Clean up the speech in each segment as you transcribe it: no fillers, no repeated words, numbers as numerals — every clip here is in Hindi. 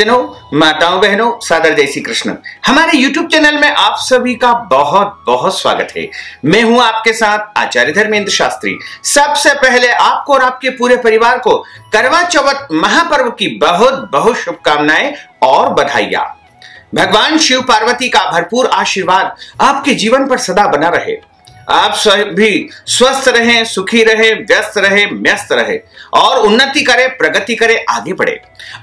भक्तजनों, माताओं बहनों, सादर जय श्री कृष्ण। हमारे YouTube चैनल में आप सभी का बहुत बहुत स्वागत है। मैं हूं आपके साथ आचार्य धर्मेंद्र शास्त्री। सबसे पहले आपको और आपके पूरे परिवार को करवा चौथ महापर्व की बहुत बहुत शुभकामनाएं और बधाइयां। भगवान शिव पार्वती का भरपूर आशीर्वाद आपके जीवन पर सदा बना रहे। आप सभी स्वस्थ रहें, सुखी रहें, व्यस्त रहें, मस्त रहे और उन्नति करें, प्रगति करें, आगे बढ़े।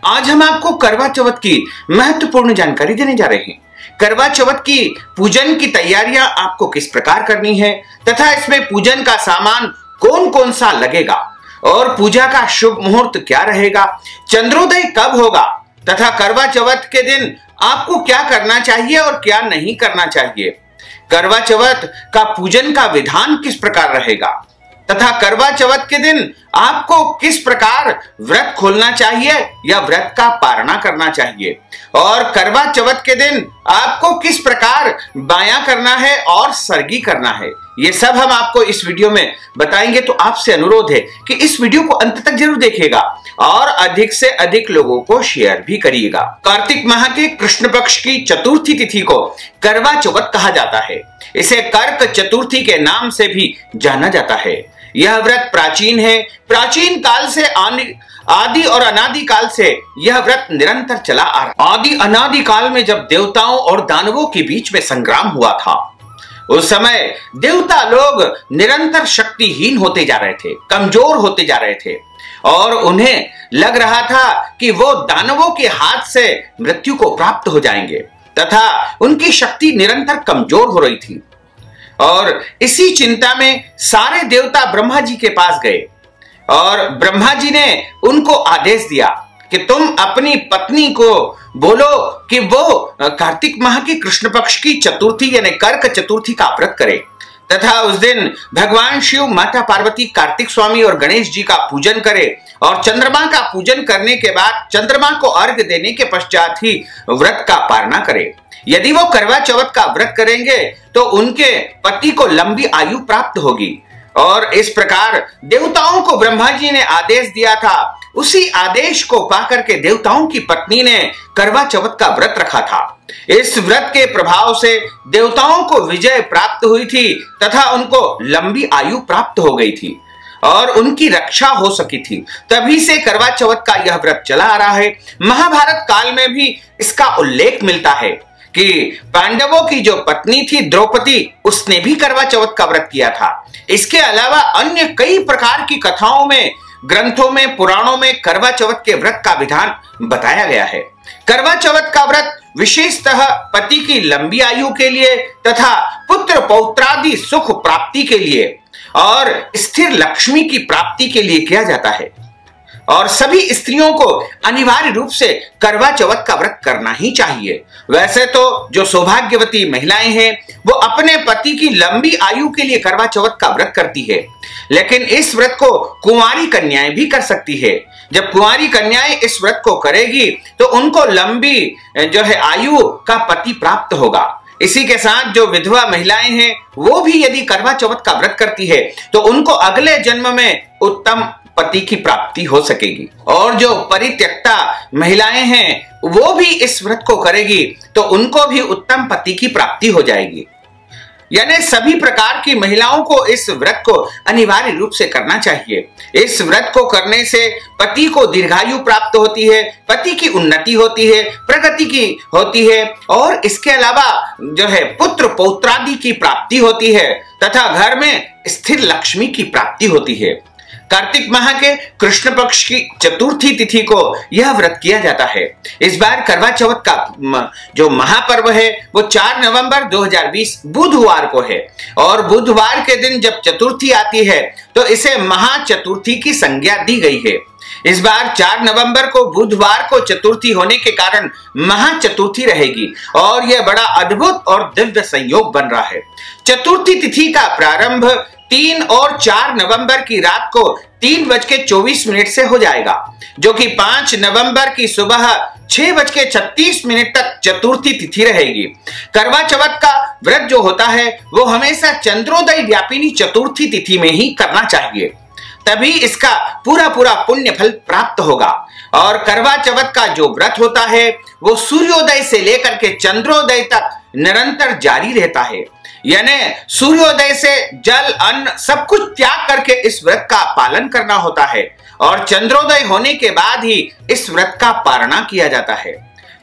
आज हम आपको करवा चौथ की महत्वपूर्ण जानकारी देने जा रहे हैं। करवा चौथ की पूजन की तैयारियां आपको किस प्रकार करनी है तथा इसमें पूजन का सामान कौन कौन सा लगेगा और पूजा का शुभ मुहूर्त क्या रहेगा, चंद्रोदय कब होगा तथा करवा चौथ के दिन आपको क्या करना चाहिए और क्या नहीं करना चाहिए, करवा चौथ का पूजन का विधान किस प्रकार रहेगा तथा करवा चौथ के दिन आपको किस प्रकार व्रत खोलना चाहिए या व्रत का पारणा करना चाहिए और करवा चौथ के दिन आपको किस प्रकार बायां करना है और सरगी करना है, ये सब हम आपको इस वीडियो में बताएंगे। तो आपसे अनुरोध है कि इस वीडियो को अंत तक जरूर देखिएगा और अधिक से अधिक लोगों को शेयर भी करिएगा। कार्तिक माह के कृष्ण पक्ष की चतुर्थी तिथि को करवा चौथ कहा जाता है। इसे कर्क चतुर्थी के नाम से भी जाना जाता है। यह व्रत प्राचीन है। प्राचीन काल से आदि और अनादि काल से यह व्रत निरंतर चला आ रहा। आदि अनादि काल में जब देवताओं और दानवों के बीच में संग्राम हुआ था, उस समय देवता लोग निरंतर शक्तिहीन होते जा रहे थे, कमजोर होते जा रहे थे और उन्हें लग रहा था कि वो दानवों के हाथ से मृत्यु को प्राप्त हो जाएंगे तथा उनकी शक्ति निरंतर कमजोर हो रही थी। और इसी चिंता में सारे देवता ब्रह्मा जी के पास गए और ब्रह्मा जी ने उनको आदेश दिया कि तुम अपनी पत्नी को बोलो कि वो कार्तिक माह की कृष्ण पक्ष की चतुर्थी यानी कर्क चतुर्थी का व्रत करे तथा उस दिन भगवान शिव, माता पार्वती, कार्तिक स्वामी और गणेश जी का पूजन करे और चंद्रमा का पूजन करने के बाद चंद्रमा को अर्घ्य देने के पश्चात ही व्रत का पारणा करे। यदि वो करवा चौथ का व्रत करेंगे तो उनके पति को लंबी आयु प्राप्त होगी। और इस प्रकार देवताओं को ब्रह्मा जी ने आदेश दिया था। उसी आदेश को पाकर के देवताओं की पत्नी ने करवा चौथ का व्रत रखा था। इस व्रत के प्रभाव से देवताओं को विजय प्राप्त हुई थी तथा उनको लंबी आयु प्राप्त हो गई थी और उनकी रक्षा हो सकी थी। तभी से करवा चौथ का यह व्रत चला आ रहा है। महाभारत काल में भी इसका उल्लेख मिलता है कि पांडवों की जो पत्नी थी द्रौपदी, उसने भी करवा चौथ का व्रत किया था। इसके अलावा अन्य कई प्रकार की कथाओं में, ग्रंथों में, पुराणों में करवा चौथ के व्रत का विधान बताया गया है। करवा चौथ का व्रत विशेषतः पति की लंबी आयु के लिए तथा पुत्र पौत्रादि सुख प्राप्ति के लिए और स्थिर लक्ष्मी की प्राप्ति के लिए किया जाता है और सभी स्त्रियों को अनिवार्य रूप से करवा चौथ का व्रत करना ही चाहिए। वैसे तो जो सौभाग्यवती महिलाएं हैं वो अपने पति की लंबी आयु के लिए करवा चौथ का व्रत करती है, लेकिन इस व्रत को कुंवारी कन्याएं भी कर सकती है। जब कुंवारी कन्याएं इस व्रत को करेगी तो उनको लंबी आयु का पति प्राप्त होगा। इसी के साथ जो विधवा महिलाएं हैं वो भी यदि करवा चौथ का व्रत करती है तो उनको अगले जन्म में उत्तम पति की प्राप्ति हो सकेगी। और जो परित्यक्ता महिलाएं हैं वो भी इस व्रत को करेगी तो उनको भी उत्तम पति की प्राप्ति हो जाएगी। यानी सभी प्रकार की महिलाओं को इस व्रत को अनिवार्य रूप से करना चाहिए। इस व्रत को करने से पति को दीर्घायु प्राप्त होती है, पति की उन्नति होती है, प्रगति की होती है और इसके अलावा पुत्र पौत्रादि की प्राप्ति होती है तथा घर में स्थिर लक्ष्मी की प्राप्ति होती है। कार्तिक माह के कृष्ण पक्ष की चतुर्थी तिथि को यह व्रत किया जाता है। इस बार करवा चौथ का जो महापर्व है वो 4 नवंबर 2020 बुधवार को है और बुधवार के दिन जब चतुर्थी आती है तो इसे महाचतुर्थी की संज्ञा दी गई है। इस बार 4 नवंबर को बुधवार को चतुर्थी होने के कारण महाचतुर्थी रहेगी और यह बड़ा अद्भुत और दिव्य संयोग बन रहा है। चतुर्थी तिथि का प्रारंभ 3 और 4 नवंबर की रात को 3:24 से हो जाएगा, जो कि 5 नवंबर की सुबह 6:36 तक चतुर्थी तिथि रहेगी। करवा चौथ का व्रत जो होता है वो हमेशा चंद्रोदय व्यापिनी चतुर्थी तिथि में ही करना चाहिए, तभी इसका पूरा पुण्य फल प्राप्त होगा। और करवा चौथ का जो व्रत होता है वो सूर्योदय से लेकर के चंद्रोदय तक निरंतर जारी रहता है। यानी सूर्योदय से जल अन्न सब कुछ त्याग करके इस व्रत का पालन करना होता है और चंद्रोदय होने के बाद ही इस व्रत का पारणा किया जाता है।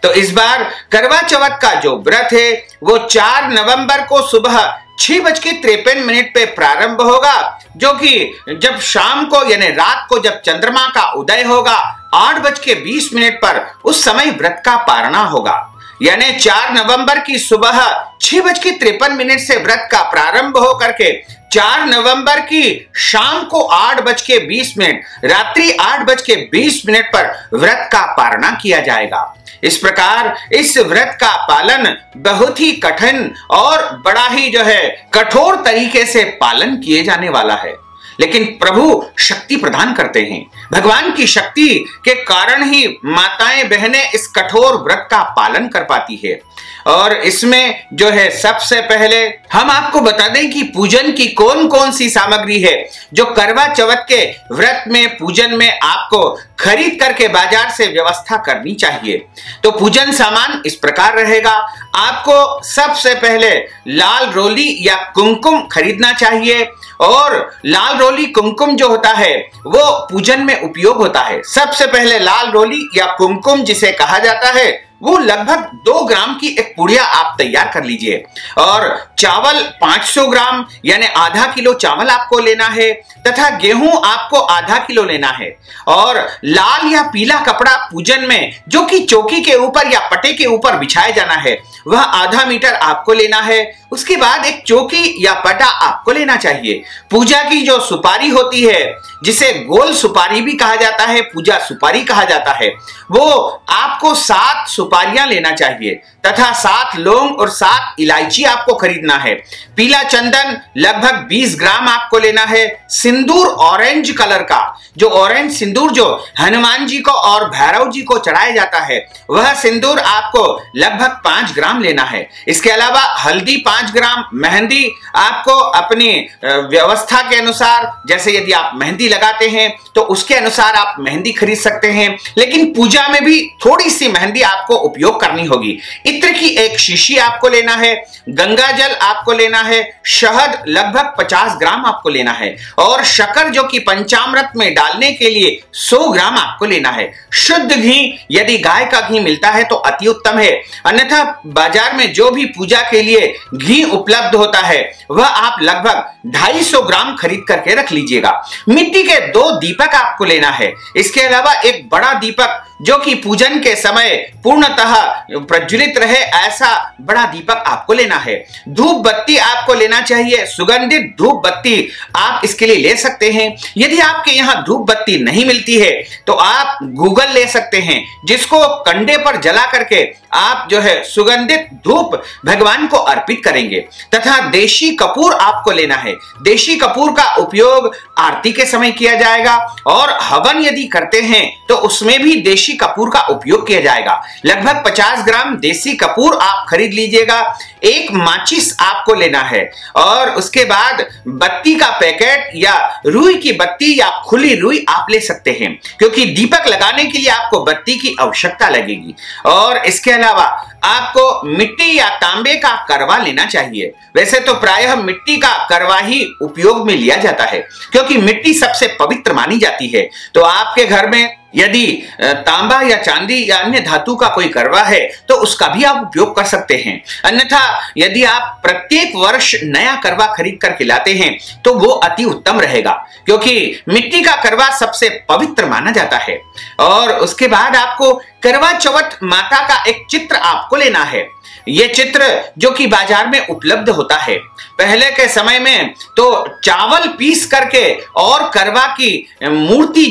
तो इस बार करवा चौथ का जो व्रत है वो 4 नवंबर को सुबह 6:53 पे प्रारंभ होगा, जो कि जब शाम को यानी रात को जब चंद्रमा का उदय होगा 8:20 पर उस समय व्रत का पारणा होगा। यानी 4 नवंबर की सुबह 6:53 से व्रत का प्रारंभ हो करके 4 नवंबर की शाम को 8:20 रात्रि 8:20 पर व्रत का पारणा किया जाएगा। इस प्रकार इस व्रत का पालन बहुत ही कठिन और बड़ा ही कठोर तरीके से पालन किए जाने वाला है, लेकिन प्रभु शक्ति प्रदान करते हैं। भगवान की शक्ति के कारण ही माताएं बहनें इस कठोर व्रत का पालन कर पाती है। और इसमें सबसे पहले हम आपको बता दें कि पूजन की कौन कौन सी सामग्री है जो करवा चौथ के व्रत में पूजन में आपको खरीद करके बाजार से व्यवस्था करनी चाहिए। तो पूजन सामान इस प्रकार रहेगा। आपको सबसे पहले लाल रोली या कुमकुम खरीदना चाहिए और लाल रोली कुमकुम जो होता है वो पूजन में उपयोग होता है। सबसे पहले लाल रोली या कुमकुम जिसे कहा जाता है वो लगभग 2 ग्राम की एक पुड़िया आप तैयार कर लीजिए और चावल 500 ग्राम यानी आधा किलो चावल आपको लेना है तथा गेहूं आपको आधा किलो लेना है और लाल या पीला कपड़ा पूजन में जो कि चौकी के ऊपर या पटे के ऊपर बिछाया जाना है वह आधा मीटर आपको लेना है। उसके बाद एक चौकी या पटा आपको लेना चाहिए। पूजा की जो सुपारी होती है जिसे गोल सुपारी भी कहा जाता है, पूजा सुपारी कहा जाता है, वो आपको 7 सुपारियां लेना चाहिए तथा 7 लौंग और 7 इलायची आपको खरीदना है। पीला चंदन लगभग 20 ग्राम आपको लेना है। सिंदूर ऑरेंज कलर का, जो ऑरेंज सिंदूर जो हनुमान जी को और भैरव जी को चढ़ाया जाता है वह सिंदूर आपको लगभग 5 ग्राम लेना है। इसके अलावा हल्दी 5 ग्राम, मेहंदी आपको अपनी व्यवस्था के अनुसार, जैसे यदि आप मेहंदी लगाते हैं तो उसके अनुसार आप मेहंदी खरीद सकते हैं, लेकिन पूजा में भी थोड़ी सी मेहंदी आपको उपयोग करनी होगी। इत्र की एक शीशी आपको लेना है, गंगा जल आपको लेना है, शहद लगभग 50 ग्राम आपको लेना है और शक्कर जो कि पंचामृत में डालने के लिए 100 ग्राम आपको लेना है। शुद्ध घी, यदि गाय का घी मिलता है तो अति उत्तम है, अन्यथा बाजार में जो भी पूजा के लिए घी उपलब्ध होता है वह आप लगभग 250 ग्राम खरीद करके रख लीजिएगा। मिट्टी के 2 दीपक आपको लेना है। इसके अलावा एक बड़ा दीपक जो कि पूजन के समय पूर्णतः प्रज्वलित रहे ऐसा बड़ा दीपक आपको लेना है। धूप बत्ती आपको लेना चाहिए, सुगंधित धूप बत्ती आप इसके लिए ले सकते हैं। यदि आपके यहाँ धूप बत्ती नहीं मिलती है तो आप गूगल ले सकते हैं, जिसको कंडे पर जला करके आप सुगंधित धूप भगवान को अर्पित करेंगे। तथा देशी कपूर आपको लेना है। देशी कपूर का उपयोग आरती के समय किया जाएगा और हवन यदि करते हैं तो उसमें भी देशी कपूर का उपयोग किया जाएगा। लगभग 50 ग्राम देसी कपूर आप खरीद लीजिएगा। एक माचिस आपको लेना है और उसके बाद बत्ती का पैकेट या रुई की बत्ती या खुली रुई आप ले सकते हैं, क्योंकि दीपक लगाने के लिए आपको बत्ती की आवश्यकता लगेगी। और इसके अलावा आपको मिट्टी या तांबे का करवा लेना चाहिए। वैसे तो प्रायः मिट्टी का करवा ही उपयोग में लिया जाता है, क्योंकि मिट्टी सबसे पवित्र मानी जाती है। तो आपके घर में यदि तांबा या चांदी या अन्य धातु का कोई करवा है तो उसका भी आप उपयोग कर सकते हैं। अन्यथा यदि आप प्रत्येक वर्ष नया करवा खरीद कर खिलाते हैं तो वो अति उत्तम रहेगा, क्योंकि मिट्टी का करवा सबसे पवित्र माना जाता है। और उसके बाद आपको करवा चौथ माता का एक चित्र आपको लेना है। ये चित्र जो कि बाजार में उपलब्ध होता है। पहले के समय में तो चावल पीस करके और करवा की मूर्ति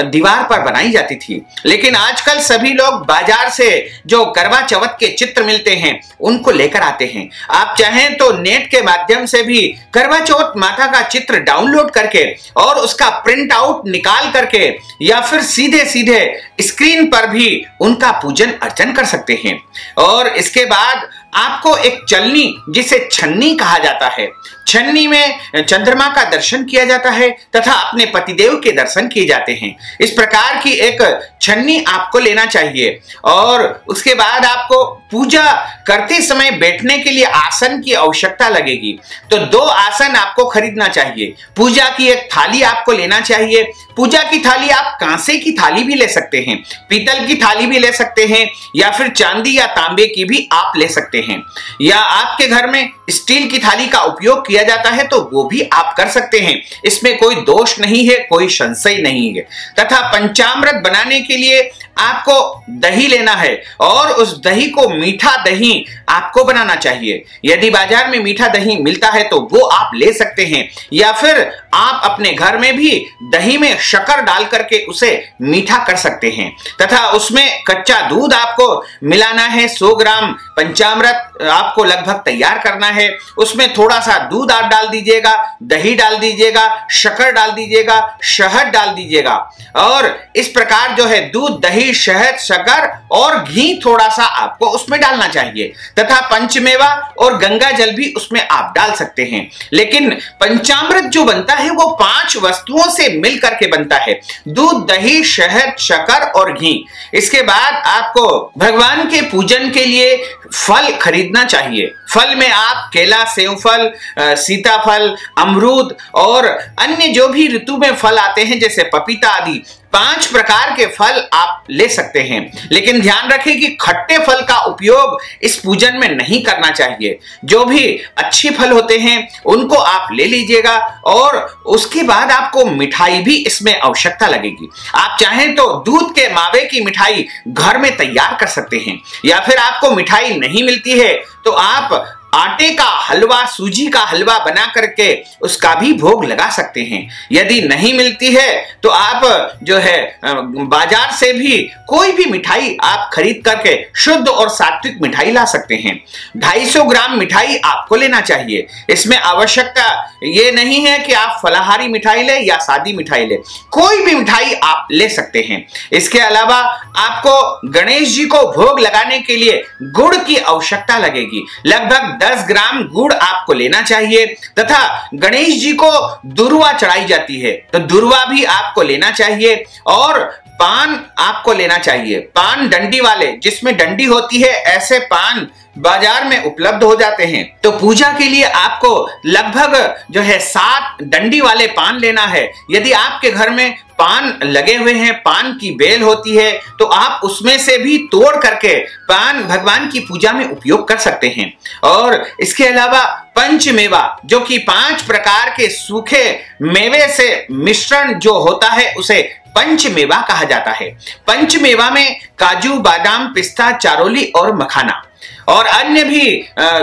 दीवार पर बनाई जाती थी, लेकिन आजकल सभी लोग बाजार से जो करवा चौथ के चित्र मिलते हैं उनको लेकर आते हैं। आप चाहें तो नेट के माध्यम से भी करवा चौथ माता का चित्र डाउनलोड करके और उसका प्रिंट आउट निकाल करके या फिर सीधे सीधे स्क्रीन पर भी उनका पूजन अर्चन कर सकते हैं। और इसके बाद आपको एक चलनी, जिसे छन्नी कहा जाता है, छन्नी में चंद्रमा का दर्शन किया जाता है तथा अपने पतिदेव के दर्शन किए जाते हैं। इस प्रकार की एक छन्नी आपको लेना चाहिए और उसके बाद आपको पूजा करते समय बैठने के लिए आसन की आवश्यकता लगेगी, तो 2 आसन आपको खरीदना चाहिए। पूजा की एक थाली आपको लेना चाहिए। पूजा की थाली आप कांसे की थाली भी ले सकते हैं, पीतल की थाली भी ले सकते हैं, या फिर चांदी या तांबे की भी आप ले सकते हैं, या आपके घर में स्टील की थाली का उपयोग किया जाता है तो वो भी आप कर सकते हैं। इसमें कोई दोष नहीं है, कोई संशय नहीं है। तथा पंचामृत बनाने के लिए आपको दही लेना है और उस दही को मीठा दही आपको बनाना चाहिए। यदि बाजार में मीठा दही मिलता है तो वो आप ले सकते हैं, या फिर आप अपने घर में भी दही में शक्कर डाल करके उसे मीठा कर सकते हैं। तथा उसमें कच्चा दूध आपको मिलाना है। 100 ग्राम पंचामृत आपको लगभग तैयार करना है। उसमें थोड़ा सा दूध आप डाल दीजिएगा, दही डाल दीजिएगा, शक्कर डाल दीजिएगा, शहद डाल दीजिएगा, और इस प्रकार जो है दूध, दही, शहद, शक्कर और घी थोड़ा सा आपको उसमें डालना चाहिए। तथा पंचमेवा और गंगा जल भी उसमें आप डाल सकते हैं। लेकिन पंचामृत जो बनता है वो 5 वस्तुओं से मिलकर के बनता है: दूध, दही, शहद, शक्कर और घी। इसके बाद आपको भगवान के पूजन के लिए फल खरीदना चाहिए। फल में आप केला, सेवफल, सीताफल, अमरूद और अन्य जो भी ऋतु में फल आते हैं जैसे पपीता आदि 5 प्रकार के फल आप ले सकते हैं। लेकिन ध्यान रखें कि खट्टे फल का उपयोग इस पूजन में नहीं करना चाहिए। जो भी अच्छे फल होते हैं उनको आप ले लीजिएगा, और उसके बाद आपको मिठाई भी इसमें आवश्यकता लगेगी। आप चाहें तो दूध के मावे की मिठाई घर में तैयार कर सकते हैं, या फिर आपको मिठाई नहीं मिलती है तो आप आटे का हलवा, सूजी का हलवा बना करके उसका भी भोग लगा सकते हैं। यदि नहीं मिलती है तो आप जो है बाजार से भी कोई भी मिठाई आप खरीद करके शुद्ध और सात्विक मिठाई ला सकते हैं। 250 ग्राम मिठाई आपको लेना चाहिए। इसमें आवश्यकता ये नहीं है कि आप फलाहारी मिठाई ले या सादी मिठाई ले, कोई भी मिठाई आप ले सकते हैं। इसके अलावा आपको गणेश जी को भोग लगाने के लिए गुड़ की आवश्यकता लगेगी। लगभग 10 ग्राम गुड़ आपको लेना चाहिए। तथा गणेश जी को दुर्वा चढ़ाई जाती है तो दुर्वा भी आपको लेना चाहिए, और पान आपको लेना चाहिए। पान डंडी वाले, जिसमें डंडी होती है, ऐसे पान बाजार में उपलब्ध हो जाते हैं। तो पूजा के लिए आपको लगभग जो है 7 डंडी वाले पान लेना है। यदि आपके घर में पान लगे हुए हैं, पान की बेल होती है, तो आप उसमें से भी तोड़ करके पान भगवान की पूजा में उपयोग कर सकते हैं। और इसके अलावा पंचमेवा, जो कि 5 प्रकार के सूखे मेवे से मिश्रण जो होता है उसे पंचमेवा कहा जाता है। पंचमेवा में काजू, बादाम, पिस्ता, चारोली और मखाना और अन्य भी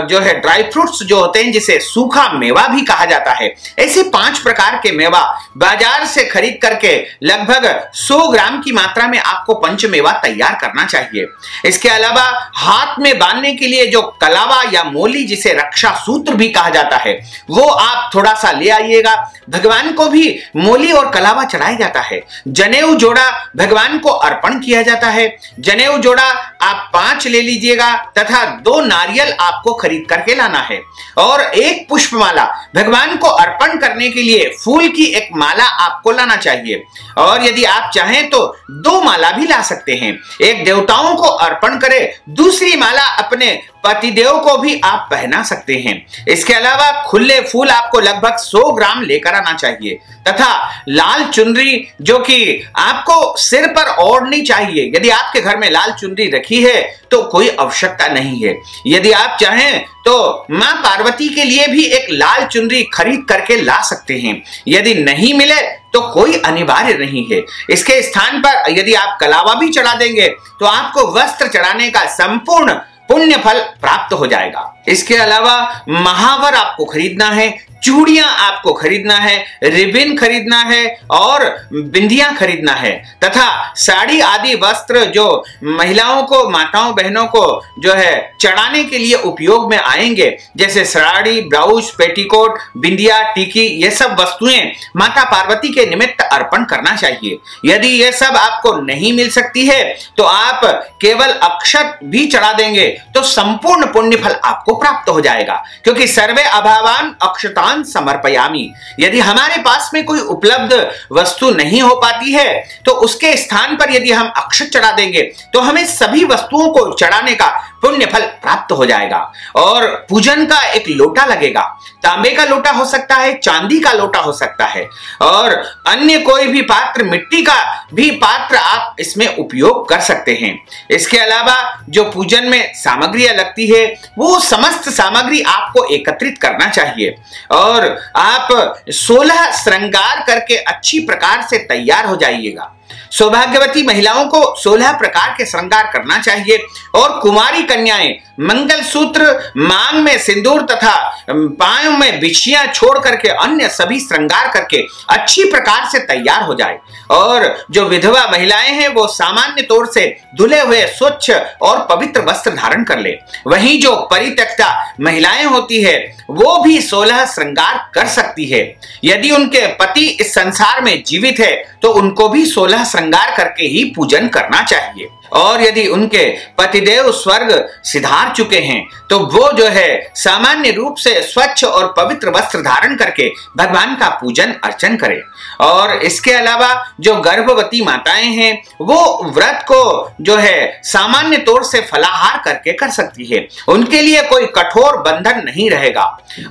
जो है ड्राई फ्रूट्स जो होते हैं, जिसे सूखा मेवा भी कहा जाता है, ऐसे 5 प्रकार के मेवा बाजार से खरीद करके लगभग 100 ग्राम की मात्रा में आपको पंचमेवा तैयार करना चाहिए। इसके अलावा हाथ में बांधने के लिए जो कलावा या मोली, जिसे रक्षा सूत्र भी कहा जाता है, वो आप थोड़ा सा ले आइएगा। भगवान को भी मोली और कलावा चढ़ाया जाता है। जनेऊ जोड़ा भगवान को अर्पण किया जाता है। जनेऊ जोड़ा आप 5 ले लीजिएगा तथा 2 नारियल आपको खरीद करके लाना है, और 1 पुष्पमाला भगवान को अर्पण करने के लिए फूल की एक माला आपको लाना चाहिए। और यदि आप चाहें तो 2 माला भी ला सकते हैं। एक देवताओं को अर्पण करें, दूसरी माला अपने पतिदेव को भी आप पहना सकते हैं। इसके अलावा खुले फूल आपको लगभग 100 ग्राम लेकर आना चाहिए, तथा लाल चुनरी जो कि आपको सिर पर ओढ़नी चाहिए। यदि आपके घर में लाल चुनरी रखी है तो कोई आवश्यकता नहीं है। यदि आप चाहें तो मां पार्वती के लिए भी एक लाल चुनरी खरीद करके ला सकते हैं। यदि नहीं मिले तो कोई अनिवार्य नहीं है। इसके स्थान पर यदि आप कलावा भी चढ़ा देंगे तो आपको वस्त्र चढ़ाने का संपूर्ण पुण्य फल प्राप्त हो जाएगा। इसके अलावा महावर आपको खरीदना है, चूड़ियां आपको खरीदना है, रिबिन खरीदना है और बिंदियां खरीदना है, तथा साड़ी आदि वस्त्र जो महिलाओं को, माताओं बहनों को जो है चढ़ाने के लिए उपयोग में आएंगे, जैसे साड़ी, ब्लाउज, पेटीकोट, बिंदिया, टीकी, ये सब वस्तुएं माता पार्वती के निमित्त अर्पण करना चाहिए। यदि ये सब आपको नहीं मिल सकती है तो आप केवल अक्षत भी चढ़ा देंगे तो संपूर्ण पुण्य फल आपको प्राप्त हो जाएगा, क्योंकि सर्वे अभावान अक्षतान समर्पयामि। यदि हमारे पास में कोई उपलब्ध वस्तु नहीं हो पाती है तो उसके स्थान पर यदि हम अक्षत चढ़ा देंगे तो हमें सभी वस्तुओं को चढ़ाने का पुण्य फल प्राप्त हो जाएगा। और पूजन का एक लोटा लगेगा, तांबे का लोटा हो सकता है, चांदी का लोटा हो सकता है, और अन्य कोई भी पात्र, मिट्टी का भी पात्र आप इसमें उपयोग कर सकते हैं। इसके अलावा जो पूजन में सामग्रियां लगती है वो समस्त सामग्री आपको एकत्रित करना चाहिए और आप 16 श्रृंगार करके अच्छी प्रकार से तैयार हो जाइएगा। सौभाग्यवती महिलाओं को 16 प्रकार के श्रृंगार करना चाहिए और कुमारी कन्याएं मंगल सूत्र, मांग में सिंदूर तथा पायों में बिछियां छोड़ करके अन्य सभी श्रृंगार करके अच्छी प्रकार से तैयार हो जाए। और जो विधवा महिलाएं हैं वो सामान्य तौर से धुले हुए स्वच्छ और पवित्र वस्त्र धारण कर ले। वहीं जो परित्यक्ता महिलाएं होती है वो भी 16 श्रृंगार कर सकती है। यदि उनके पति इस संसार में जीवित है तो उनको भी 16 श्रृंगार करके ही पूजन करना चाहिए। और यदि उनके पतिदेव स्वर्ग सिधार चुके हैं तो वो जो है सामान्य रूप से स्वच्छ और पवित्र वस्त्र धारण करके भगवान का पूजन अर्चन करें। और इसके अलावा जो गर्भवती माताएं हैं वो व्रत को जो है सामान्य तौर से फलाहार करके कर सकती है, उनके लिए कोई कठोर बंधन नहीं रहेगा।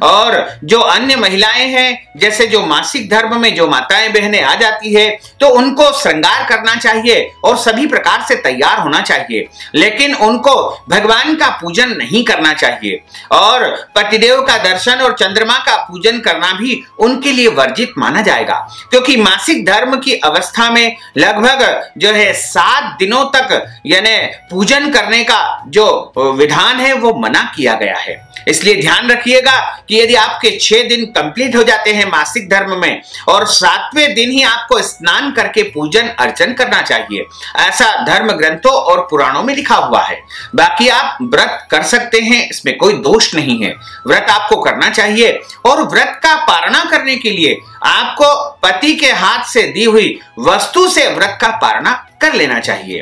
और जो अन्य महिलाएं हैं, जैसे जो मासिक धर्म में जो माताएं बहनें आ जाती है तो उनको श्रृंगार करना चाहिए और सभी प्रकार से तैयार होना चाहिए, लेकिन उनको भगवान का पूजन नहीं करना चाहिए। और पतिदेव का दर्शन और चंद्रमा का पूजन करना भी उनके लिए वर्जित माना जाएगा, क्योंकि मासिक धर्म की अवस्था में लगभग जो है 7 दिनों तक यानी पूजन करने का जो विधान है वो मना किया गया है। इसलिए ध्यान रखिएगा कि यदि आपके 6 दिन कंप्लीट हो जाते हैं मासिक धर्म में और 7वें दिन ही आपको स्नान करके पूजन अर्चन करना चाहिए, ऐसा धर्म ग्रंथों और पुराणों में लिखा हुआ है। बाकी आप व्रत कर सकते हैं, इसमें कोई दोष नहीं है, व्रत आपको करना चाहिए। और व्रत का पारणा करने के लिए आपको पति के हाथ से दी हुई वस्तु से व्रत का पारणा कर लेना चाहिए,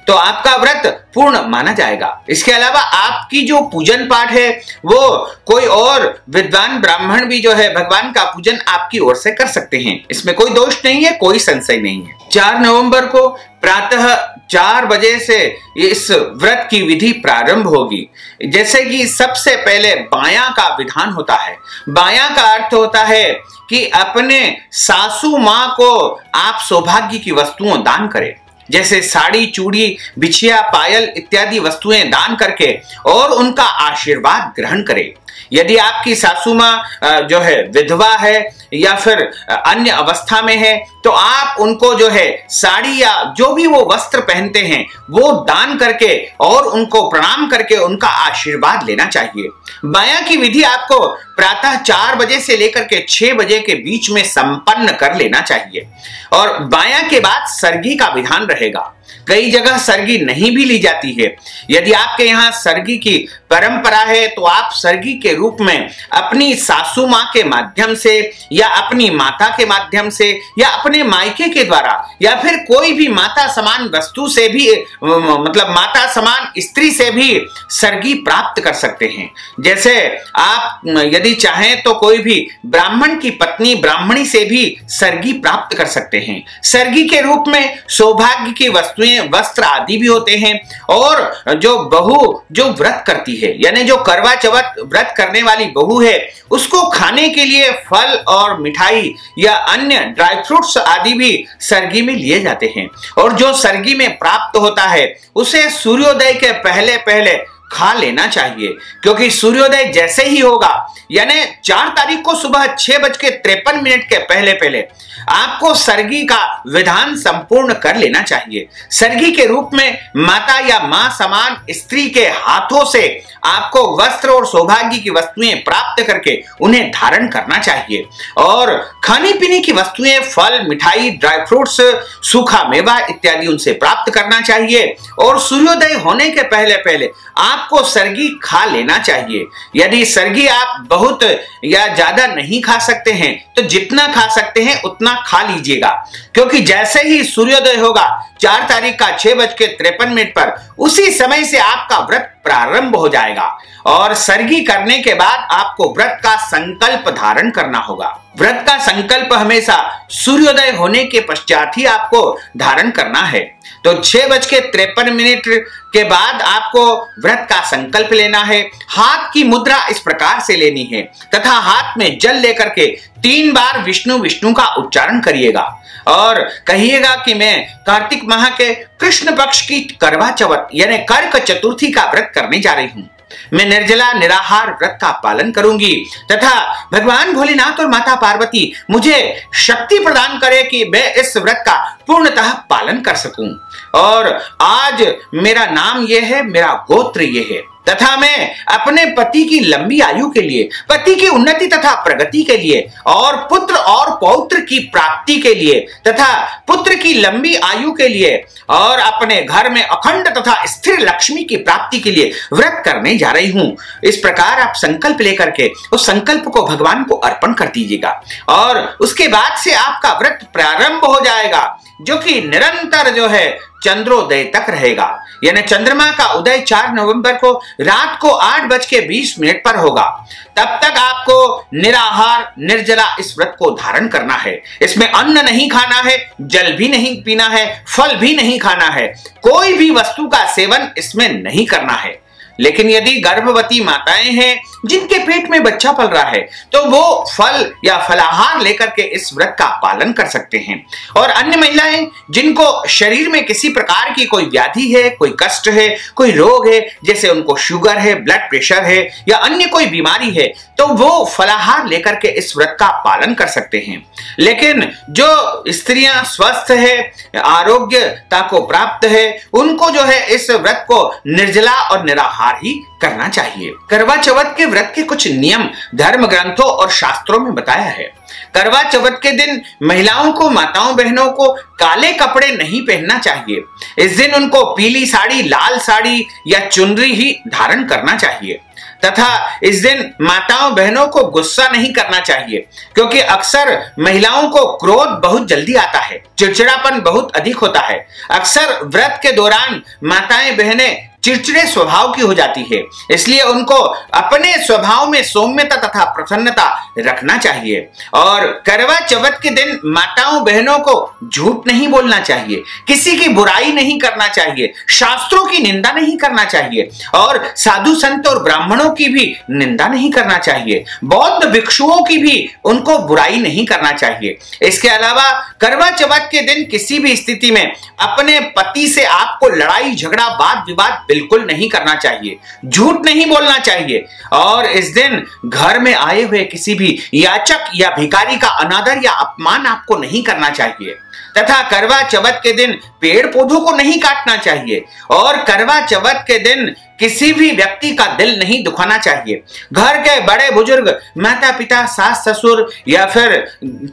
तो आपका व्रत पूर्ण माना जाएगा। इसके अलावा आपकी जो पूजन पाठ है वो कोई और विद्वान ब्राह्मण भी जो है भगवान का पूजन आपकी ओर से कर सकते हैं, इसमें कोई दोष नहीं है, कोई संशय नहीं है। 4 नवंबर को प्रातः 4 बजे से इस व्रत की विधि प्रारंभ होगी। जैसे कि सबसे पहले बायां का विधान होता है। बायां का अर्थ होता है कि अपने सासू मां को आप सौभाग्य की वस्तुओं दान करें, जैसे साड़ी, चूड़ी, बिछिया, पायल इत्यादि वस्तुएं दान करके और उनका आशीर्वाद ग्रहण करें। यदि आपकी सासू मां जो है विधवा है या फिर अन्य अवस्था में है तो आप उनको जो है साड़ी या जो भी वो वस्त्र पहनते हैं वो दान करके और उनको प्रणाम करके उनका आशीर्वाद लेना चाहिए। बायां की विधि आपको प्रातः 4 बजे से लेकर के 6 बजे के बीच में संपन्न कर लेना चाहिए। और बायां के बाद सरगी का विधान रहेगा। कई जगह सरगी नहीं भी ली जाती है। यदि आपके यहाँ सरगी की परंपरा है तो आप सरगी के रूप में अपनी सासू मां के माध्यम से या अपनी माता के माध्यम से या अपने मायके के द्वारा या फिर कोई भी माता समान वस्तु से भी मतलब माता समान स्त्री से भी सरगी प्राप्त कर सकते हैं। जैसे आप यदि चाहें तो कोई भी ब्राह्मण की पत्नी ब्राह्मणी से भी सरगी प्राप्त कर सकते हैं। सरगी के रूप में सौभाग्य की वस्तुएं, वस्त्र आदि भी होते हैं। और जो बहू जो व्रत करती है यानी जो करवा चौथ व्रत करने वाली बहू है उसको खाने के लिए फल और मिठाई या अन्य ड्राई फ्रूट्स आदि भी सरगी में लिए जाते हैं। और जो सरगी में प्राप्त होता है उसे सूर्योदय के पहले पहले खा लेना चाहिए, क्योंकि सूर्योदय जैसे ही होगा यानी 4 तारीख को सुबह 6:53 के पहले पहले आपको सरगी का विधान संपूर्ण कर लेना चाहिए। सरगी के रूप में माता या मां समान स्त्री के हाथों से आपको वस्त्र और सौभाग्य की वस्तुएं प्राप्त करके उन्हें धारण करना चाहिए। और खाने पीने की वस्तुएं, फल, मिठाई, ड्राई फ्रूट्स, सूखा मेवा इत्यादि उनसे प्राप्त करना चाहिए। और सूर्योदय होने के पहले पहले आपको सरगी खा लेना चाहिए। यदि सरगी आप बहुत या ज्यादा नहीं खा सकते हैं तो जितना खा सकते हैं उतना खा लीजिएगा, क्योंकि जैसे ही सूर्योदय होगा 4 तारीख का 6:53 पर, उसी समय से आपका व्रत प्रारंभ हो जाएगा और सरगी करने के बाद आपको व्रत का संकल्प धारण करना होगा। व्रत का संकल्प हमेशा सूर्योदय होने के पश्चात ही आपको धारण करना है। तो 6:53 के बाद आपको व्रत का संकल्प लेना है। हाथ की मुद्रा इस प्रकार से लेनी है तथा हाथ में जल लेकर के 3 बार विष्णु विष्णु का उच्चारण करिएगा और कहिएगा कि मैं कार्तिक माह के कृष्ण पक्ष की करवा चौथ यानी कर्क चतुर्थी का व्रत करने जा रही हूं। मैं निर्जला निराहार व्रत का पालन करूंगी तथा भगवान भोलेनाथ और माता पार्वती मुझे शक्ति प्रदान करे कि मैं इस व्रत का पूर्णतः पालन कर सकूं। और आज मेरा नाम यह है, मेरा गोत्र यह है तथा मैं अपने पति की लंबी आयु के लिए, पति की उन्नति तथा प्रगति के लिए और पुत्र और पौत्र की प्राप्ति के लिए तथा पुत्र की लंबी आयु के लिए और अपने घर में अखंड तथा स्थिर लक्ष्मी की प्राप्ति के लिए व्रत करने जा रही हूं। इस प्रकार आप संकल्प लेकर के उस संकल्प को भगवान को अर्पण कर दीजिएगा और उसके बाद से आपका व्रत प्रारंभ हो जाएगा, जो कि निरंतर जो है चंद्रोदय तक रहेगा। यानी चंद्रमा का उदय 4 नवंबर को रात को 8:20 पर होगा। तब तक आपको निराहार निर्जला इस व्रत को धारण करना है। इसमें अन्न नहीं खाना है, जल भी नहीं पीना है, फल भी नहीं खाना है, कोई भी वस्तु का सेवन इसमें नहीं करना है। लेकिन यदि गर्भवती माताएं हैं जिनके पेट में बच्चा पल रहा है तो वो फल या फलाहार लेकर के इस व्रत का पालन कर सकते हैं। और अन्य महिलाएं जिनको शरीर में किसी प्रकार की कोई व्याधि है, कोई कष्ट है, कोई रोग है, जैसे उनको शुगर है, ब्लड प्रेशर है या अन्य कोई बीमारी है, तो वो फलाहार लेकर के इस व्रत का पालन कर सकते हैं। लेकिन जो स्त्रियां स्वस्थ है, आरोग्यता को प्राप्त है, उनको जो है इस व्रत को निर्जला और निराहार ही करना चाहिए। करवा चौथ के व्रत के कुछ नियम धर्म ग्रंथों और शास्त्रों में बताया है। करवा चौथ के दिन महिलाओं को, माताओं बहनों को काले कपड़े नहीं पहनना चाहिए। इस दिन उनको पीली साड़ी, लाल साड़ी या चुनरी ही धारण करना चाहिए तथा इस दिन माताओं बहनों को गुस्सा नहीं करना चाहिए, क्योंकि अक्सर महिलाओं को क्रोध बहुत जल्दी आता है, चिड़चिड़ापन बहुत अधिक होता है। अक्सर व्रत के दौरान माताएं बहनें चिड़चिड़े स्वभाव की हो जाती है, इसलिए उनको अपने स्वभाव में सौम्यता तथा प्रसन्नता रखना चाहिए। और करवा चौथ के दिन माताओं बहनों को झूठ नहीं बोलना चाहिए, किसी की बुराई नहीं करना चाहिए, शास्त्रों की निंदा नहीं करना चाहिए और साधु संत और ब्राह्मणों की भी निंदा नहीं करना चाहिए, बौद्ध भिक्षुओं की भी उनको बुराई नहीं करना चाहिए। इसके अलावा करवा चौथ के दिन किसी भी स्थिति में अपने पति से आपको लड़ाई झगड़ा वाद विवाद बिल्कुल नहीं करना चाहिए, झूठ नहीं बोलना चाहिए और इस दिन घर में आए हुए किसी भी याचक या भिखारी का अनादर या अपमान आपको नहीं करना चाहिए तथा करवा चौथ के दिन पेड़ पौधों को नहीं काटना चाहिए और करवा चौथ के दिन किसी भी व्यक्ति का दिल नहीं दुखाना चाहिए। घर के बड़े बुजुर्ग, माता पिता, सास ससुर या फिर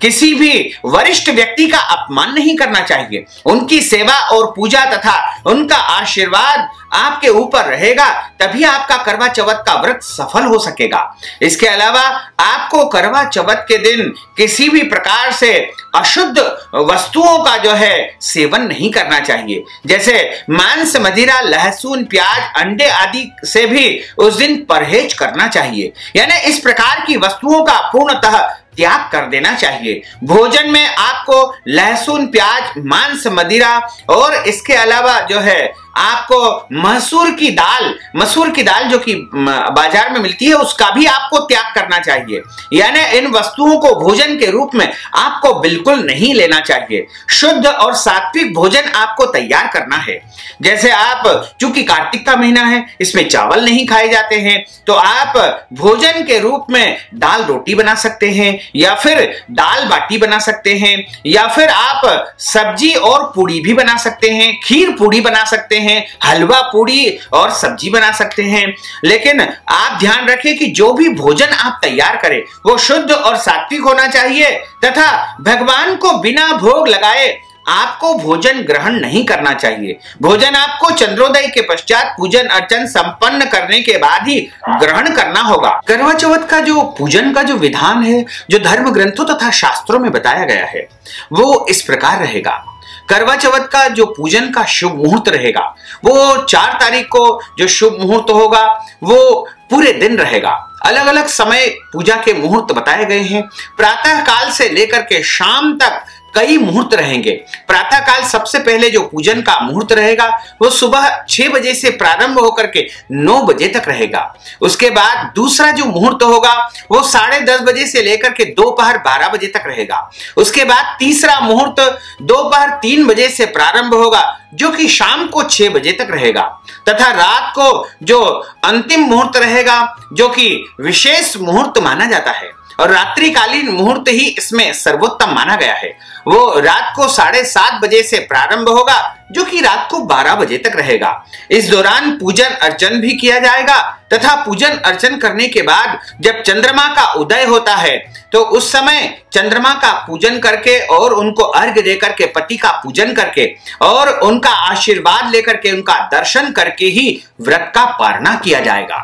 किसी भी वरिष्ठ व्यक्ति का अपमान नहीं करना चाहिए। उनकी सेवा और पूजा तथा उनका आशीर्वाद आपके ऊपर रहेगा, तभी आपका करवा चौथ का व्रत सफल हो सकेगा। इसके अलावा आपको करवा चौथ के दिन किसी भी प्रकार से अशुद्ध वस्तुओं का जो है सेवन नहीं करना चाहिए, जैसे मांस, मदिरा, लहसुन, प्याज, अंडे आदि से भी उस दिन परहेज करना चाहिए। यानी इस प्रकार की वस्तुओं का पूर्णतः त्याग कर देना चाहिए। भोजन में आपको लहसुन, प्याज, मांस, मदिरा और इसके अलावा जो है आपको मसूर की दाल जो कि बाजार में मिलती है उसका भी आपको त्याग करना चाहिए। यानी इन वस्तुओं को भोजन के रूप में आपको बिल्कुल नहीं लेना चाहिए। शुद्ध और सात्विक भोजन आपको तैयार करना है। जैसे आप, चूंकि कार्तिक का महीना है, इसमें चावल नहीं खाए जाते हैं, तो आप भोजन के रूप में दाल रोटी बना सकते हैं या फिर दाल बाटी बना सकते हैं या फिर आप सब्जी और पूड़ी भी बना सकते हैं, खीर पूड़ी बना सकते हैं, हलवा पूड़ी और सब्जी बना सकते हैं। लेकिन आप ध्यान रखें कि जो भी भोजन आप तैयार करें वो शुद्ध और सात्विक होना चाहिए तथा भगवान को बिना भोग लगाए आपको भोजन ग्रहण नहीं करना चाहिए। भोजन आपको चंद्रोदय के पश्चात पूजन अर्चन संपन्न करने के बाद ही ग्रहण करना होगा। करवा चौथ का जो पूजन का जो विधान है, जो धर्म ग्रंथों तथा शास्त्रों में बताया गया है, वो इस प्रकार रहेगा। करवा चौथ का जो पूजन का शुभ मुहूर्त रहेगा, वो 4 तारीख को जो शुभ मुहूर्त होगा वो पूरे दिन रहेगा। अलग अलग समय पूजा के मुहूर्त बताए गए हैं। प्रातः काल से लेकर के शाम तक कई मुहूर्त रहेंगे। प्रातः काल सबसे पहले जो पूजन का मुहूर्त रहेगा वो सुबह 6 बजे से प्रारंभ होकर के 9 बजे तक रहेगा। उसके बाद दूसरा जो मुहूर्त होगा वो 10:30 बजे से लेकर के दोपहर 12 बजे तक रहेगा। उसके बाद तीसरा मुहूर्त दोपहर 3 बजे से प्रारंभ होगा, जो कि शाम को 6 बजे तक रहेगा। तथा रात को जो अंतिम मुहूर्त रहेगा, जो कि विशेष मुहूर्त माना जाता है और रात्रिकालीन मुहूर्त ही इसमें सर्वोत्तम माना गया है, वो रात को 7:30 बजे से प्रारंभ होगा, जो कि रात को 12 बजे तक रहेगा। इस दौरान पूजन अर्चन भी किया जाएगा तथा पूजन अर्चन करने के बाद जब चंद्रमा का उदय होता है तो उस समय चंद्रमा का पूजन करके और उनको अर्घ्य देकर के पति का पूजन करके और उनका आशीर्वाद लेकर के उनका दर्शन करके ही व्रत का पारणा किया जाएगा।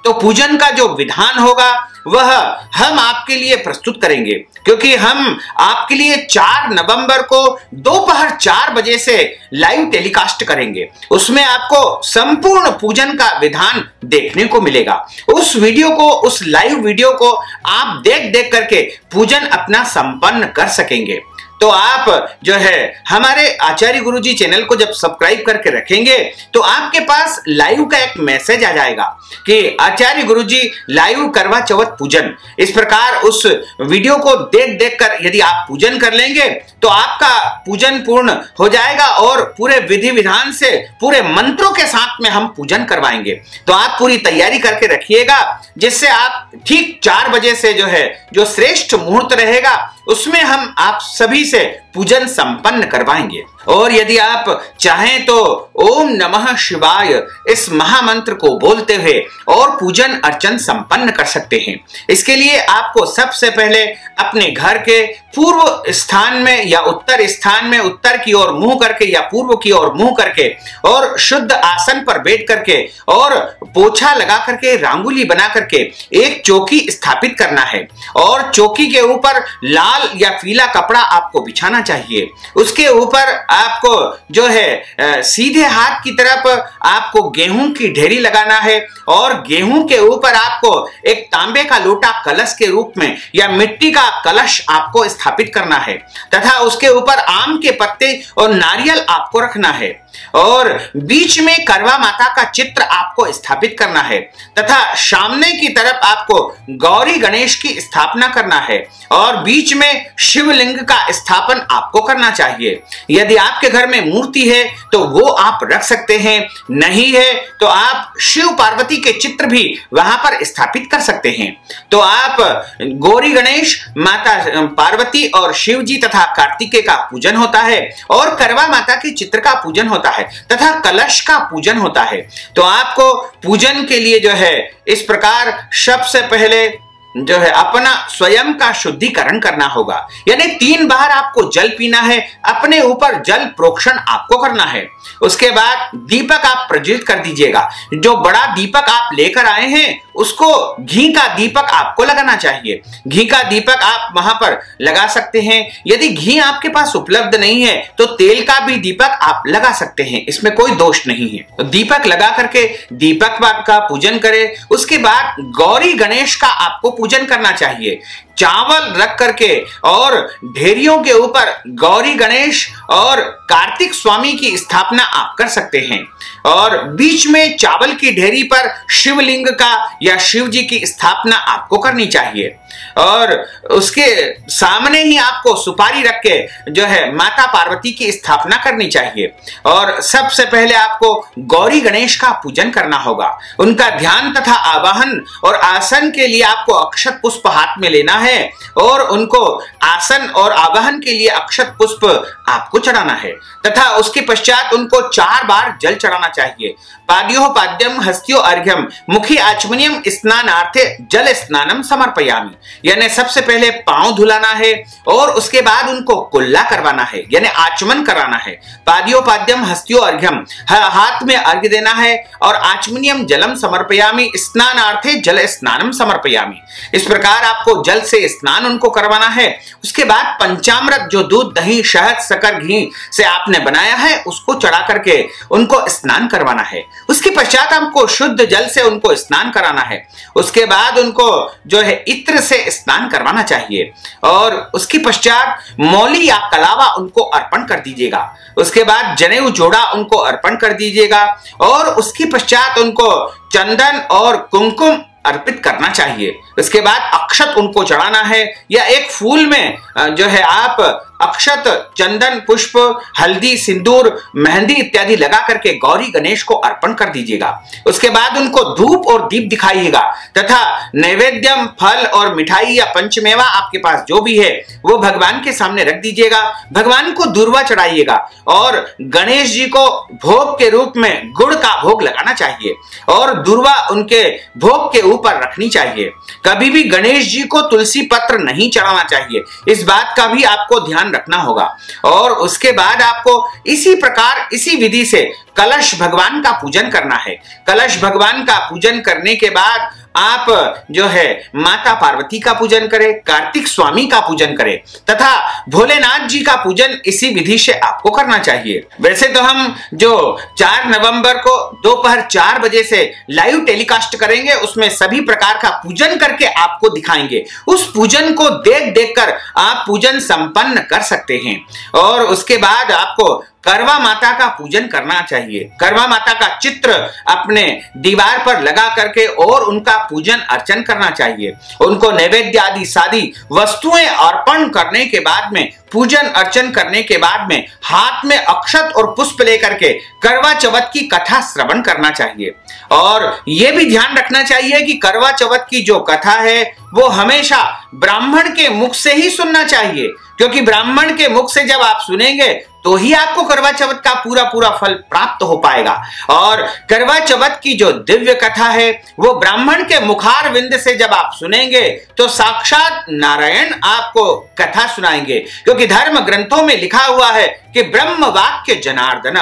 तो पूजन का जो विधान होगा वह हम आपके लिए प्रस्तुत करेंगे, क्योंकि हम आपके लिए 4 नवंबर को दोपहर 4 बजे से लाइव टेलीकास्ट करेंगे। उसमें आपको संपूर्ण पूजन का विधान देखने को मिलेगा। उस वीडियो को, उस लाइव वीडियो को आप देख देख करके पूजन अपना संपन्न कर सकेंगे। तो आप जो है हमारे आचार्य गुरुजी चैनल को जब सब्सक्राइब करके रखेंगे तो आपके पास लाइव का एक मैसेज आ जाएगा कि आचार्य गुरुजी लाइव करवा चौथ पूजन। इस प्रकार उस वीडियो को देख देख कर यदि आप पूजन कर लेंगे तो आपका पूजन पूर्ण हो जाएगा और पूरे विधि विधान से पूरे मंत्रों के साथ में हम पूजन करवाएंगे। तो आप पूरी तैयारी करके रखिएगा, जिससे आप ठीक 4 बजे से जो है जो श्रेष्ठ मुहूर्त रहेगा उसमें हम आप सभी से पूजन संपन्न करवाएंगे। और यदि आप चाहें तो ओम नमः शिवाय इस महामंत्र को बोलते हुए और पूजन अर्चन संपन्न कर सकते हैं। इसके लिए आपको सबसे पहले अपने घर के पूर्व स्थान में या उत्तर स्थान में उत्तर की ओर मुंह करके या पूर्व की ओर मुंह करके और शुद्ध आसन पर बैठ करके और पोछा लगा करके रंगोली बना करके एक चौकी स्थापित करना है और चौकी के ऊपर लाल या पीला कपड़ा आपको बिछाना चाहिए। उसके ऊपर आपको जो है सीधे हाथ की तरफ आपको गेहूं की ढेरी लगाना है और गेहूं के ऊपर आपको एक तांबे का लोटा कलश के रूप में या मिट्टी का कलश आपको स्थापित करना है तथा उसके ऊपर आम के पत्ते और नारियल आपको रखना है और बीच में करवा माता का चित्र आपको स्थापित करना है तथा सामने की तरफ आपको गौरी गणेश की स्थापना करना है और बीच में शिवलिंग का स्थापन आपको करना चाहिए। यदि आपके घर में मूर्ति है तो वो आप रख सकते हैं, नहीं है तो आप शिव पार्वती के चित्र भी वहां पर स्थापित कर सकते हैं। तो आप गौरी गणेश, माता पार्वती और शिव जी तथा कार्तिकेय का पूजन होता है और करवा माता के चित्र का पूजन होता है तथा कलश का पूजन होता है। तो आपको पूजन के लिए जो है इस प्रकार सबसे पहले जो है अपना स्वयं का शुद्धिकरण करना होगा, यानी 3 बार आपको जल पीना है, अपने ऊपर जल प्रोक्षण आपको करना है। उसके बाद दीपक आप प्रज्वलित कर दीजिएगा। जो बड़ा दीपक आप लेकर आए हैं उसको घी का दीपक आपको लगाना चाहिए। घी का दीपक आप वहां पर लगा सकते हैं। यदि घी आपके पास उपलब्ध नहीं है तो तेल का भी दीपक आप लगा सकते हैं, इसमें कोई दोष नहीं है। तो दीपक लगा करके दीपक का पूजन करें। उसके बाद गौरी गणेश का आपको पूजन करना चाहिए। चावल रख करके और ढेरियों के ऊपर गौरी गणेश और कार्तिक स्वामी की स्थापना आप कर सकते हैं और बीच में चावल की ढेरी पर शिवलिंग का या शिव जी की स्थापना आपको करनी चाहिए और उसके सामने ही आपको सुपारी रख के जो है माता पार्वती की स्थापना करनी चाहिए और सबसे पहले आपको गौरी गणेश का पूजन करना होगा। उनका ध्यान तथा आवाहन और आसन के लिए आपको अक्षत पुष्प हाथ में लेना है और उनको आसन और आवाहन के लिए अक्षत पुष्प आपको चढ़ाना है तथा उसके पश्चात उनको 4 बार जल चढ़ाना चाहिए। पाद्यो पाद्यम हस्त्यो अर्घ्यम मुखी आचमनियम स्नानार्थे जल स्नानम समर्पयामि। यानी सबसे पहले पांव धुलाना है और उसके बाद उनको कुल्ला करवाना है यानी आचमन कराना है। पाद्योपाद्यम हस्त्यो अर्घ्यम, हाथ में अर्घ्य देना है और आचमनियम जलम समर्पयामि, स्नानार्थे जल स्नानम समर्पयामि। इस प्रकार आपको जल से स्नान उनको करवाना है। उसके बाद पंचामृत, जो दूध दही शहद शक्कर घी से आपने बनाया है, उसको चढ़ा करके उनको स्नान करवाना है। उसके पश्चात आपको शुद्ध जल से उनको स्नान कराना है। उसके बाद उनको जो है इत्र से स्नान करवाना चाहिए और उसके पश्चात मौली या कलावा उनको अर्पण कर दीजिएगा। उसके बाद जनेऊ जोड़ा उनको अर्पण कर दीजिएगा और उसके पश्चात उनको चंदन और कुमकुम अर्पित करना चाहिए। उसके बाद अक्षत उनको चढ़ाना है या एक फूल में जो है आप अक्षत, चंदन, पुष्प, हल्दी, सिंदूर, मेहंदी इत्यादि लगा करके गौरी गणेश को अर्पण कर दीजिएगा। उसके बाद उनको धूप और दीप दिखाइएगा तथा नैवेद्यम, फल और मिठाई या पंचमेवा आपके पास जो भी है वो भगवान के सामने रख दीजिएगा। भगवान को दूर्वा चढ़ाइएगा और गणेश जी को भोग के रूप में गुड़ का भोग लगाना चाहिए और दूर्वा उनके भोग के ऊपर रखनी चाहिए। कभी भी गणेश जी को तुलसी पत्र नहीं चढ़ाना चाहिए, इस बात का भी आपको ध्यान रखना होगा। और उसके बाद आपको इसी प्रकार इसी विधि से कलश भगवान का पूजन करना है। कलश भगवान का पूजन करने के बाद आप जो है माता पार्वती का पूजन करें, कार्तिक स्वामी का पूजन करें तथा भोलेनाथ जी का पूजन इसी विधि से आपको करना चाहिए। वैसे तो हम जो 4 नवंबर को दोपहर 4 बजे से लाइव टेलीकास्ट करेंगे, उसमें सभी प्रकार का पूजन करके आपको दिखाएंगे। उस पूजन को देख देख कर आप पूजन संपन्न कर सकते हैं। और उसके बाद आपको करवा माता का पूजन करना चाहिए। करवा माता का चित्र अपने दीवार पर लगा करके और उनका पूजन अर्चन करना चाहिए। उनको नैवेद्य आदि सादी वस्तुएं अर्पण करने के बाद में, पूजन अर्चन करने के बाद में हाथ में अक्षत और पुष्प लेकर के करवा चौथ की कथा श्रवण करना चाहिए। और यह भी ध्यान रखना चाहिए कि करवा चौथ की जो कथा है वो हमेशा ब्राह्मण के मुख से ही सुनना चाहिए, क्योंकि ब्राह्मण के मुख से जब आप सुनेंगे तो ही आपको करवा चौथ का पूरा पूरा फल प्राप्त हो पाएगा। और करवा चौथ की जो दिव्य कथा है वो ब्राह्मण के मुखार विंद से जब आप सुनेंगे तो साक्षात नारायण आपको कथा सुनाएंगे, क्योंकि धर्म ग्रंथों में लिखा हुआ है कि ब्रह्म वाक्य जनार्दन,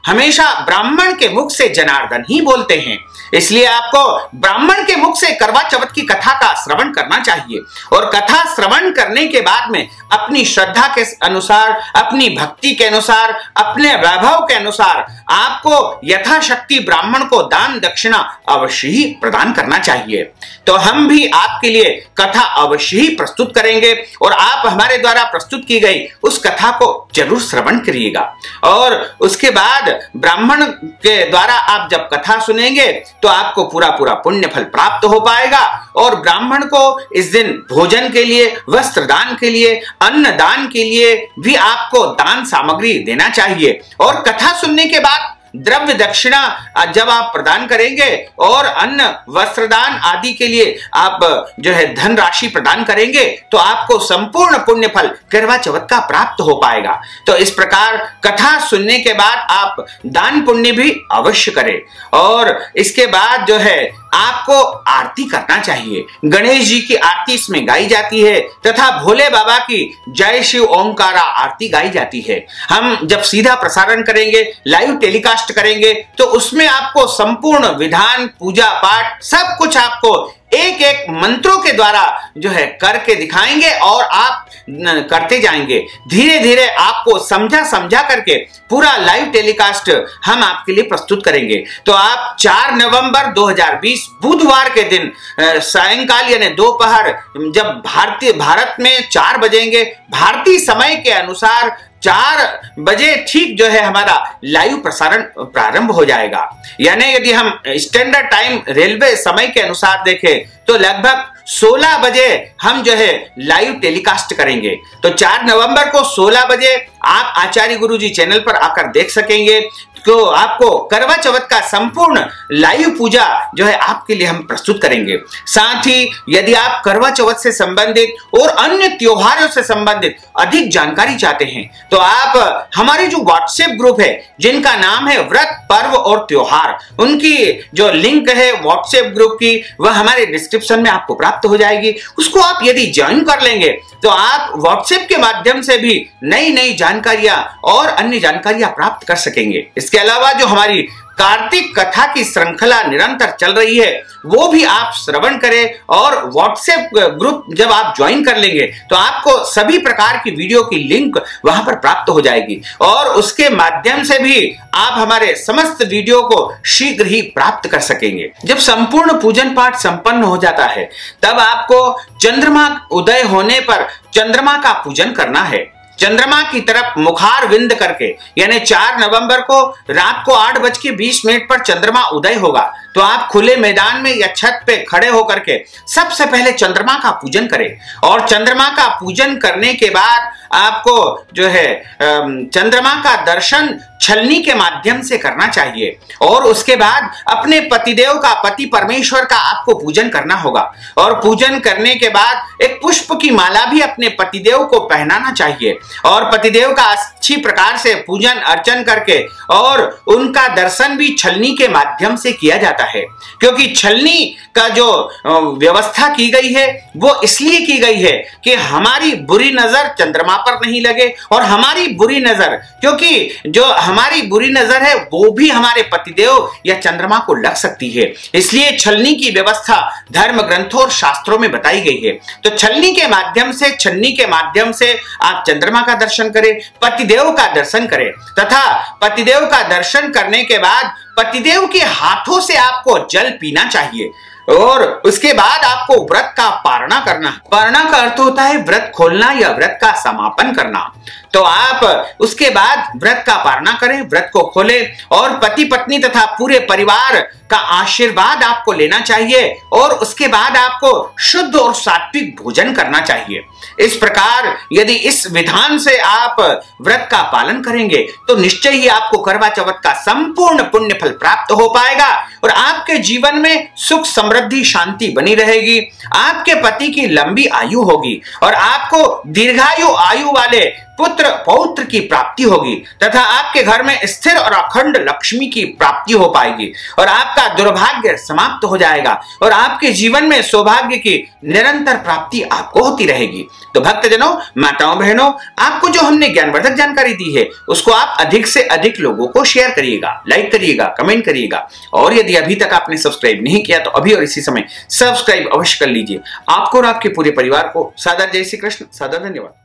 हमेशा ब्राह्मण के मुख से जनार्दन ही बोलते हैं। इसलिए आपको ब्राह्मण के मुख से करवा चौथ की कथा का श्रवण करना चाहिए। और कथा श्रवण करने के बाद में अपनी श्रद्धा के अनुसार, अपनी भक्ति के अनुसार, अपने वैभव के अनुसार आपको यथाशक्ति ब्राह्मण को दान दक्षिणा अवश्य ही प्रदान करना चाहिए। तो हम भी आपके लिए कथा अवश्य ही प्रस्तुत करेंगे और आप हमारे द्वारा प्रस्तुत की गई उस कथा को जरूर श्रवण करिएगा। और उसके बाद ब्राह्मण के द्वारा आप जब कथा सुनेंगे तो आपको पूरा पूरा पुण्य फल प्राप्त हो पाएगा। और ब्राह्मण को इस दिन भोजन के लिए, वस्त्र दान के लिए, अन्न दान के लिए भी आपको दान सामग्री देना चाहिए। और कथा सुनने के बाद द्रव्य दक्षिणा जब आप प्रदान करेंगे और अन्न वस्त्र दान आदि के लिए आप जो है धन राशि प्रदान करेंगे तो आपको संपूर्ण पुण्य फल करवा चौथ का प्राप्त हो पाएगा। तो इस प्रकार कथा सुनने के बाद आप दान पुण्य भी अवश्य करें। और इसके बाद जो है आपको आरती करना चाहिए। गणेश जी की आरती इसमें गाई जाती है तथा भोले बाबा की जय शिव ओंकारा आरती गाई जाती है। हम जब सीधा प्रसारण करेंगे, लाइव टेलीकास्ट करेंगे, तो उसमें आपको संपूर्ण विधान, पूजा पाठ सब कुछ आपको एक एक मंत्रों के द्वारा जो है करके दिखाएंगे और आप करते जाएंगे। धीरे धीरे आपको समझा समझा करके पूरा लाइव टेलीकास्ट हम आपके लिए प्रस्तुत करेंगे। तो आप 4 नवंबर 2020 बुधवार के दिन सायंकाल यानी दोपहर जब भारत में 4 बजेंगे, भारतीय समय के अनुसार 4 बजे ठीक जो है हमारा लाइव प्रसारण प्रारंभ हो जाएगा। यानी यदि हम स्टैंडर्ड टाइम रेलवे समय के अनुसार देखें तो लगभग 16 बजे हम जो है लाइव टेलीकास्ट करेंगे। तो 4 नवंबर को 16 बजे आप आचार्य गुरुजी चैनल पर आकर देख सकेंगे। तो आपको करवा चौथ का संपूर्ण लाइव पूजा जो है आपके लिए हम प्रस्तुत करेंगे। साथ ही यदि आप करवा चौथ से संबंधित और अन्य त्योहारों से संबंधित अधिक जानकारी चाहते हैं तो आप हमारे जो व्हाट्सएप ग्रुप है जिनका नाम है व्रत पर्व और त्योहार, उनकी जो लिंक है व्हाट्सएप ग्रुप की वह हमारे डिस्क्रिप्शन में आपको प्राप्त हो जाएगी। उसको आप यदि ज्वाइन कर लेंगे तो आप व्हाट्सएप के माध्यम से भी नई नई जानकारियां और अन्य जानकारियां प्राप्त कर सकेंगे। इसके अलावा जो हमारी कार्तिक कथा की श्रृंखला निरंतर चल रही है वो भी आप श्रवण करें और व्हाट्सएप ग्रुप जब आप ज्वाइन कर लेंगे तो आपको सभी प्रकार की वीडियो की लिंक वहां पर प्राप्त हो जाएगी और उसके माध्यम से भी आप हमारे समस्त वीडियो को शीघ्र ही प्राप्त कर सकेंगे। जब संपूर्ण पूजन पाठ संपन्न हो जाता है तब आपको चंद्रमा उदय होने पर चंद्रमा का पूजन करना है। चंद्रमा की तरफ मुखार विंद करके यानी 4 नवंबर को रात को 8:20 पर चंद्रमा उदय होगा तो आप खुले मैदान में या छत पे खड़े होकर के सबसे पहले चंद्रमा का पूजन करें और चंद्रमा का पूजन करने के बाद आपको जो है चंद्रमा का दर्शन छलनी के माध्यम से करना चाहिए और उसके बाद अपने पतिदेव का, पति परमेश्वर का आपको पूजन करना होगा और पूजन करने के बाद एक पुष्प की माला भी अपने पतिदेव को पहनाना चाहिए और पतिदेव का अच्छी प्रकार से पूजन अर्चन करके और उनका दर्शन भी छलनी के माध्यम से किया जाता है, क्योंकि छलनी का जो व्यवस्था की गई है वो इसलिए की गई है कि हमारी बुरी नजर चंद्रमा पर नहीं लगे और हमारी बुरी नजर, क्योंकि जो हमारी बुरी नजर है वो भी हमारे पतिदेव या चंद्रमा को लग सकती है, इसलिए छलनी की व्यवस्था धर्म ग्रंथों और शास्त्रों में बताई गई है। तो छलनी के माध्यम से, छन्नी के माध्यम से आप चंद्रमा का दर्शन करें, पतिदेव का दर्शन करें तथा पतिदेव का दर्शन करने के बाद पतिदेव के हाथों से आपको जल पीना चाहिए और उसके बाद आपको व्रत का पारणा करना। पारणा का अर्थ होता है व्रत खोलना या व्रत का समापन करना। तो आप उसके बाद व्रत का पारणा करें, व्रत को खोलें और पति पत्नी तथा पूरे परिवार का आशीर्वाद आपको लेना चाहिए और उसके बाद आपको शुद्ध और सात्विक भोजन करना चाहिए। इस प्रकार यदि इस विधान से आप व्रत का पालन करेंगे तो निश्चय ही आपको करवा चौथ का संपूर्ण पुण्य फल प्राप्त हो पाएगा और आपके जीवन में सुख समृद्धि शांति बनी रहेगी, आपके पति की लंबी आयु होगी और आपको दीर्घायु आयु वाले पुत्र पौत्र की प्राप्ति होगी तथा आपके घर में स्थिर और अखंड लक्ष्मी की प्राप्ति हो पाएगी और आपका दुर्भाग्य समाप्त हो जाएगा और आपके जीवन में सौभाग्य की निरंतर प्राप्ति आपको होती रहेगी। तो भक्तजनों, माताओं, बहनों, आपको जो हमने ज्ञानवर्धक जानकारी दी है उसको आप अधिक से अधिक लोगों को शेयर करिएगा, लाइक करिएगा, कमेंट करिएगा और यदि अभी तक आपने सब्सक्राइब नहीं किया तो अभी और इसी समय सब्सक्राइब अवश्य कर लीजिए। आपको और आपके पूरे परिवार को सादर जय श्री कृष्ण, सादर धन्यवाद।